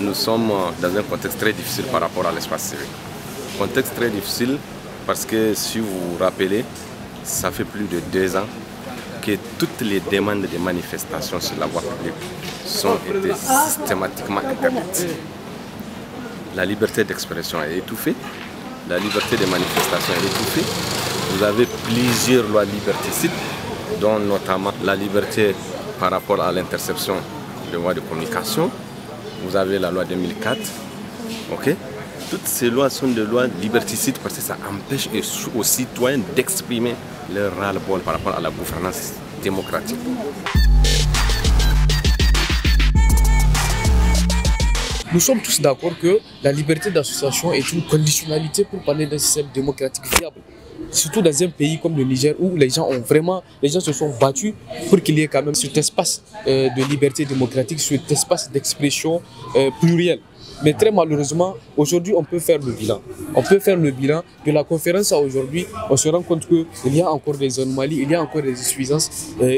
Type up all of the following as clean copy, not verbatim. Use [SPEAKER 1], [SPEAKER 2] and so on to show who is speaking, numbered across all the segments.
[SPEAKER 1] nous sommes dans un contexte très difficile par rapport à l'espace civique. Contexte très difficile parce que, si vous vous rappelez, ça fait plus de 2 ans que toutes les demandes de manifestation sur la voie publique sont été systématiquement interdites. La liberté d'expression est étouffée, la liberté de manifestation est étouffée. Vous avez plusieurs lois liberticides, dont notamment la liberté par rapport à l'interception des voies de communication. Vous avez la loi 2004. Okay? Toutes ces lois sont des lois liberticides parce que ça empêche aux citoyens d'exprimer leur ras-le-bol par rapport à la gouvernance démocratique.
[SPEAKER 2] Nous sommes tous d'accord que la liberté d'association est une conditionnalité pour parler d'un système démocratique viable. Surtout dans un pays comme le Niger où les gens se sont battus pour qu'il y ait quand même cet espace de liberté démocratique, cet espace d'expression plurielle. Mais très malheureusement, aujourd'hui, on peut faire le bilan. On peut faire le bilan de la conférence à aujourd'hui. On se rend compte qu'il y a encore des anomalies, il y a encore des insuffisances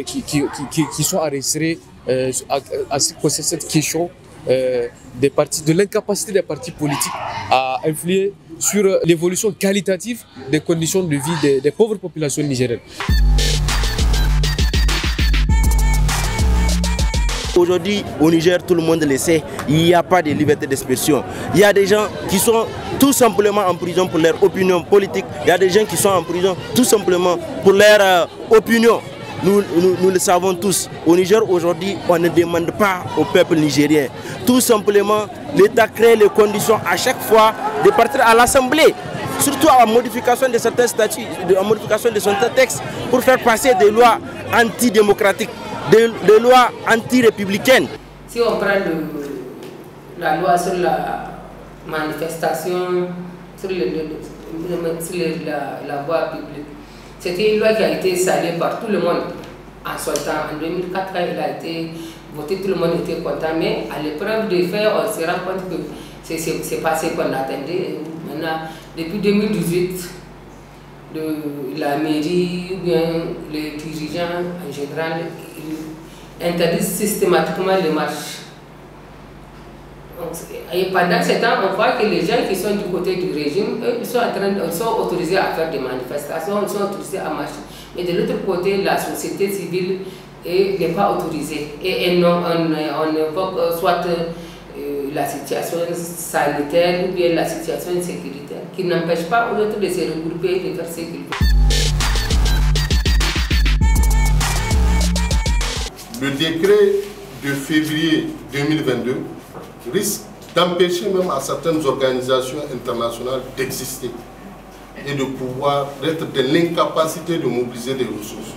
[SPEAKER 2] qui sont enregistrées à cette question de l'incapacité des partis politiques à influer sur l'évolution qualitative des conditions de vie des pauvres populations nigériennes.
[SPEAKER 3] Aujourd'hui, au Niger, tout le monde le sait, il n'y a pas de liberté d'expression. Il y a des gens qui sont tout simplement en prison pour leur opinion politique. Il y a des gens qui sont en prison tout simplement pour leur opinion. Nous le savons tous. Au Niger, aujourd'hui, on ne demande pas au peuple nigérien. Tout simplement, l'État crée les conditions à chaque fois de partir à l'Assemblée. Surtout à la modification de certains statuts, à la modification de certains textes pour faire passer des lois antidémocratiques. Des lois anti-républicaines.
[SPEAKER 4] Si on prend la loi sur la manifestation, sur la voie publique, c'était une loi qui a été saluée par tout le monde en son temps. En 2004, quand il a été voté, tout le monde était content. Mais à l'épreuve des faits, on se rend compte que c'est pas ce qu'on attendait. Maintenant, depuis 2018, la mairie ou bien les dirigeants en général interdisent systématiquement les marches. Et pendant ce temps, on voit que les gens qui sont du côté du régime, eux, ils sont autorisés à faire des manifestations, ils sont autorisés à marcher. Mais de l'autre côté, la société civile n'est pas autorisée. Et on évoque soit la situation sanitaire ou bien la situation sécuritaire, qui n'empêche pas aux autres de se regrouper et de faire ce qu'ils veulent.
[SPEAKER 5] Le décret de février 2022 risque d'empêcher même à certaines organisations internationales d'exister et de pouvoir être de l'incapacité de mobiliser des ressources.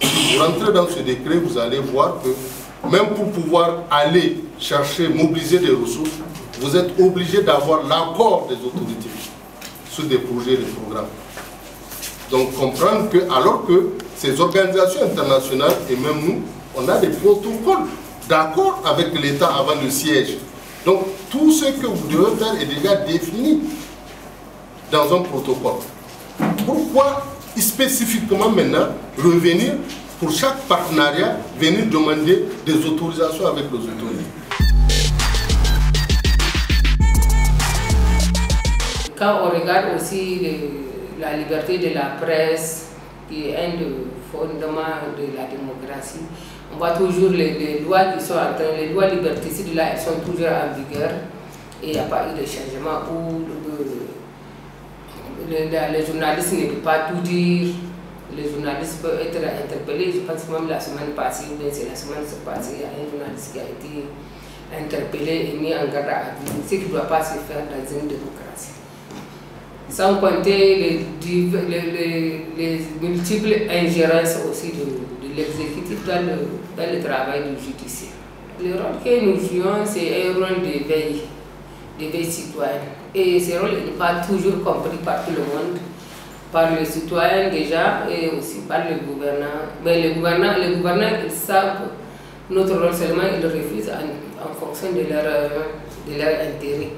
[SPEAKER 5] Vous rentrez dans ce décret, vous allez voir que même pour pouvoir aller chercher, mobiliser des ressources, vous êtes obligé d'avoir l'accord des autorités sur des projets et des programmes. Donc comprendre que, alors que ces organisations internationales et même nous, on a des protocoles d'accord avec l'État avant le siège. Donc tout ce que vous devez faire est déjà défini dans un protocole. Pourquoi spécifiquement maintenant revenir pour chaque partenariat, venir demander des autorisations avec les autorités?
[SPEAKER 4] Quand on regarde aussi la liberté de la presse, qui est un des fondements de la démocratie, on voit toujours les lois qui sont en train, les lois liberticides là, elles sont toujours en vigueur et il n'y a pas eu de changement où les journalistes ne peuvent pas tout dire, les journalistes peuvent être interpellés. Je pense que même la semaine passée, ou bien c'est la semaine passée, il y a un journaliste qui a été interpellé et mis en garde à vue, ce qui ne doit pas se faire dans une démocratie. Sans compter les multiples ingérences aussi de l'exécutif dans le travail du judiciaire. Le rôle que nous jouons, c'est un rôle de veille citoyenne. Et ce rôle n'est pas toujours compris par tout le monde, par les citoyens déjà et aussi par les gouvernants. Mais les gouvernants ils savent notre rôle seulement, ils refusent en fonction de leur intérêt.